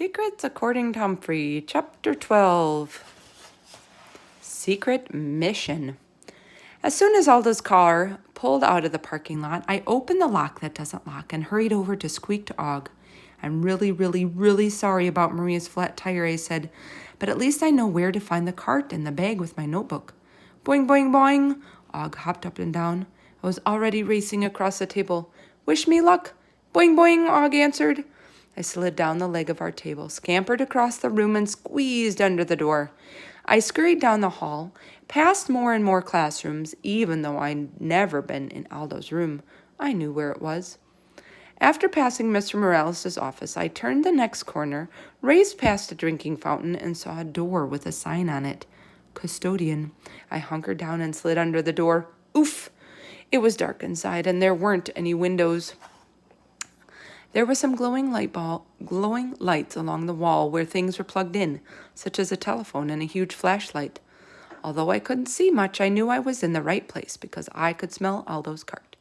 Secrets According to Humphrey, Chapter 12. Secret Mission. As soon as Aldo's car pulled out of the parking lot, I opened the lock that doesn't lock and hurried over to squeak to Og. I'm really sorry about Maria's flat tire, I said, but at least I know where to find the cart and the bag with my notebook. Boing, boing, boing. Og hopped up and down. I was already racing across the table. Wish me luck. Boing, boing, Og answered. I slid down the leg of our table, scampered across the room, and squeezed under the door. I scurried down the hall, past more and more classrooms. Even though I'd never been in Aldo's room, I knew where it was. After passing Mr. Morales' office, I turned the next corner, raced past a drinking fountain, and saw a door with a sign on it. Custodian. I hunkered down and slid under the door. Oof! It was dark inside, and there weren't any windows. There were some glowing lights along the wall where things were plugged in, such as a telephone and a huge flashlight. Although I couldn't see much, I knew I was in the right place because I could smell Aldo's cart.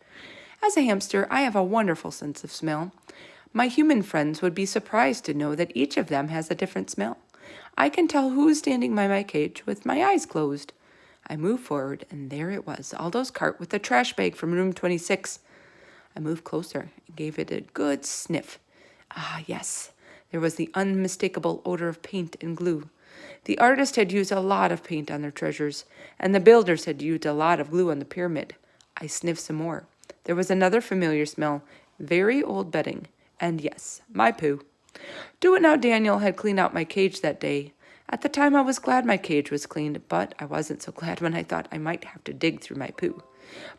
As a hamster, I have a wonderful sense of smell. My human friends would be surprised to know that each of them has a different smell. I can tell who's standing by my cage with my eyes closed. I moved forward, and there it was, Aldo's cart with the trash bag from room 26. I moved closer and gave it a good sniff. Ah, yes, there was the unmistakable odor of paint and glue. The artist had used a lot of paint on their treasures, and the builders had used a lot of glue on the pyramid. I sniffed some more. There was another familiar smell, very old bedding, and yes, my poo. Do It Now Daniel had cleaned out my cage that day. At the time, I was glad my cage was cleaned, but I wasn't so glad when I thought I might have to dig through my poo.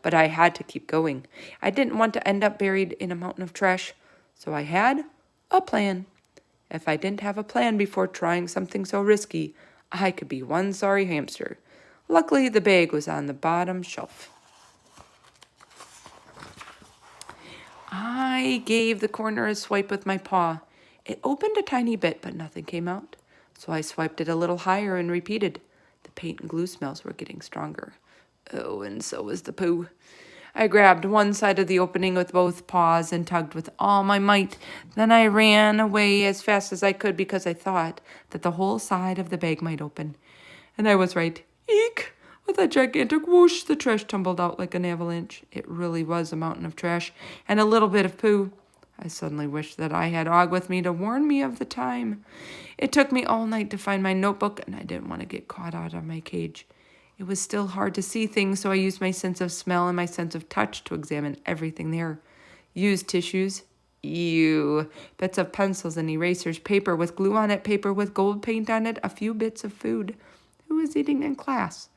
But I had to keep going. I didn't want to end up buried in a mountain of trash, so I had a plan. If I didn't have a plan before trying something so risky, I could be one sorry hamster. Luckily, the bag was on the bottom shelf. I gave the corner a swipe with my paw. It opened a tiny bit, but nothing came out. So I swiped it a little higher and repeated. The paint and glue smells were getting stronger. Oh, and so was the poo. I grabbed one side of the opening with both paws and tugged with all my might. Then I ran away as fast as I could because I thought that the whole side of the bag might open. And I was right. Eek! With a gigantic whoosh, the trash tumbled out like an avalanche. It really was a mountain of trash and a little bit of poo. I suddenly wished that I had Og with me to warn me of the time. It took me all night to find my notebook, and I didn't want to get caught out of my cage. It was still hard to see things, so I used my sense of smell and my sense of touch to examine everything there. Used tissues. Ew. Bits of pencils and erasers, paper with glue on it, paper with gold paint on it, a few bits of food. Who was eating in class?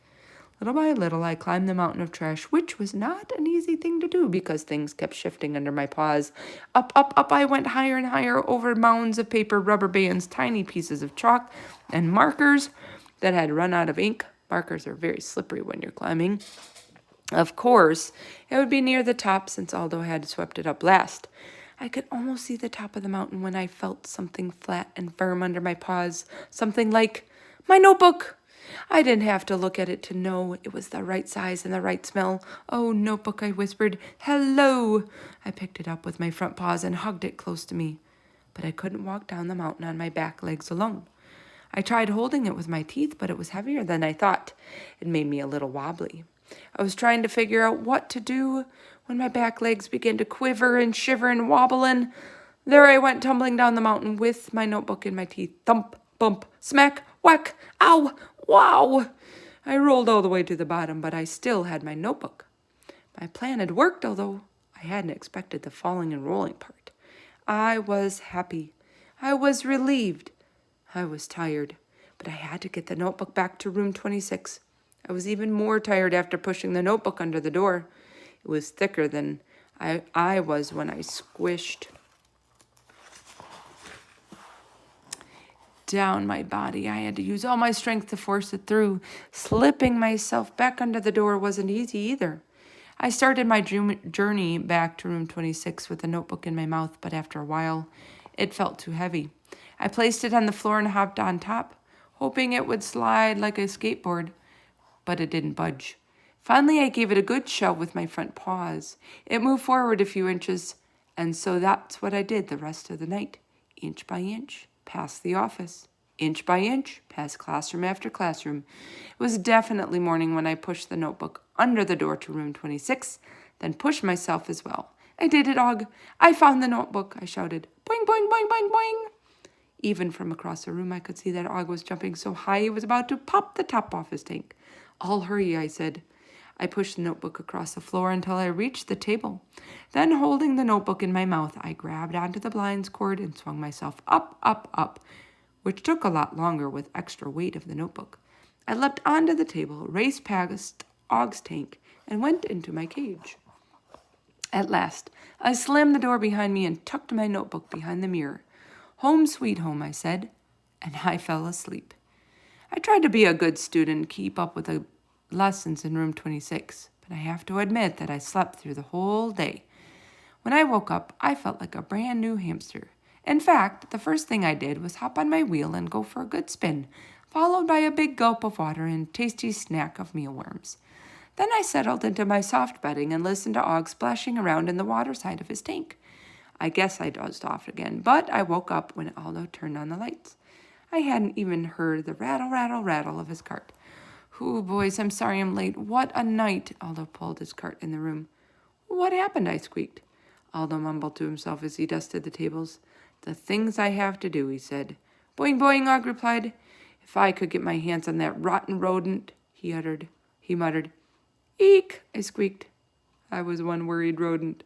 Little by little, I climbed the mountain of trash, which was not an easy thing to do because things kept shifting under my paws. Up, up, up I went higher and higher over mounds of paper, rubber bands, tiny pieces of chalk, and markers that had run out of ink. Markers are very slippery when you're climbing. Of course, it would be near the top since Aldo had swept it up last. I could almost see the top of the mountain when I felt something flat and firm under my paws, something like my notebook. I didn't have to look at it to know it was the right size and the right smell. Oh, notebook, I whispered. Hello! I picked it up with my front paws and hugged it close to me. But I couldn't walk down the mountain on my back legs alone. I tried holding it with my teeth, but it was heavier than I thought. It made me a little wobbly. I was trying to figure out what to do when my back legs began to quiver and shiver and wobble, and there I went tumbling down the mountain with my notebook in my teeth. Thump, bump, smack, whack, ow, wow! I rolled all the way to the bottom, but I still had my notebook. My plan had worked, although I hadn't expected the falling and rolling part. I was happy. I was relieved. I was tired, but I had to get the notebook back to room 26. I was even more tired after pushing the notebook under the door. It was thicker than I was when I squished down my body. I had to use all my strength to force it through. Slipping myself back under the door wasn't easy either. I started my journey back to room 26 with the notebook in my mouth, but after a while, it felt too heavy. I placed it on the floor and hopped on top, hoping it would slide like a skateboard, but it didn't budge. Finally, I gave it a good shove with my front paws. It moved forward a few inches, and so that's what I did the rest of the night, inch by inch, past the office, inch by inch, past classroom after classroom. It was definitely morning when I pushed the notebook under the door to room 26, then pushed myself as well. I did it, Og. I found the notebook, I shouted. Boing, boing, boing, boing, boing. Even from across the room, I could see that Og was jumping so high he was about to pop the top off his tank. I'll hurry, I said. I pushed the notebook across the floor until I reached the table. Then, holding the notebook in my mouth, I grabbed onto the blinds cord and swung myself up, up, up, which took a lot longer with extra weight of the notebook. I leapt onto the table, raced past Og's tank, and went into my cage. At last, I slammed the door behind me and tucked my notebook behind the mirror. Home sweet home, I said, and I fell asleep. I tried to be a good student and keep up with the lessons in room 26, but I have to admit that I slept through the whole day. When I woke up, I felt like a brand new hamster. In fact, the first thing I did was hop on my wheel and go for a good spin, followed by a big gulp of water and tasty snack of mealworms. Then I settled into my soft bedding and listened to Og splashing around in the water side of his tank. I guess I dozed off again, but I woke up when Aldo turned on the lights. I hadn't even heard the rattle, rattle, rattle of his cart. "Ooh, boys, I'm sorry I'm late. What a night!" Aldo pulled his cart in the room. "What happened?" I squeaked. Aldo mumbled to himself as he dusted the tables. "The things I have to do," he said. "Boing, boing," Og replied. "If I could get my hands on that rotten rodent," he muttered. "Eek," I squeaked. I was one worried rodent.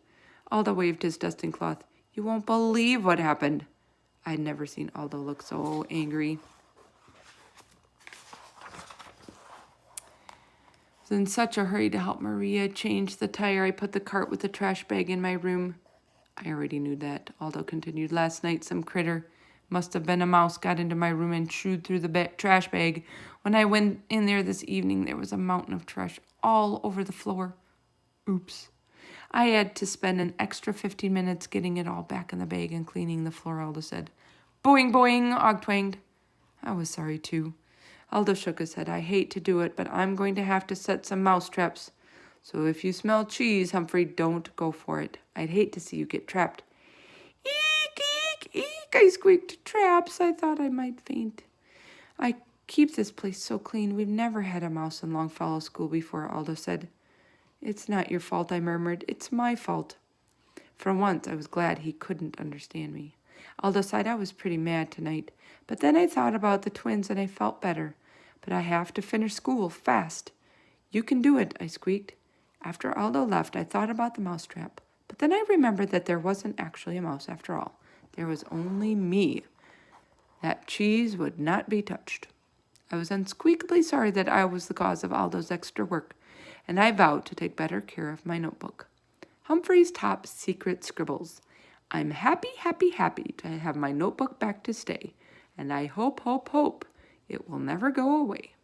Aldo waved his dusting cloth. "You won't believe what happened." I'd never seen Aldo look so angry. I was in such a hurry to help Maria change the tire, I put the cart with the trash bag in my room. I already knew that, Aldo continued. "Last night, some critter, must have been a mouse, got into my room and chewed through the trash bag. When I went in there this evening, there was a mountain of trash all over the floor. Oops. I had to spend an extra 15 minutes getting it all back in the bag and cleaning the floor," Aldo said. "Boing, boing," Og twanged. I was sorry, too. Aldo shook his head. "I hate to do it, but I'm going to have to set some mouse traps. So if you smell cheese, Humphrey, don't go for it. I'd hate to see you get trapped." "Eek, eek, eek," I squeaked. "Traps." I thought I might faint. "I keep this place so clean. We've never had a mouse in Longfellow School before," Aldo said. "It's not your fault," I murmured. "It's my fault." For once, I was glad he couldn't understand me. Aldo sighed. "I was pretty mad tonight, but then I thought about the twins and I felt better. But I have to finish school fast." "You can do it," I squeaked. After Aldo left, I thought about the mousetrap, but then I remembered that there wasn't actually a mouse after all. There was only me. That cheese would not be touched. I was unsqueakably sorry that I was the cause of Aldo's extra work, and I vowed to take better care of my notebook. Humphrey's top secret scribbles. "I'm happy, happy, happy to have my notebook back to stay, and I hope, hope, hope it will never go away."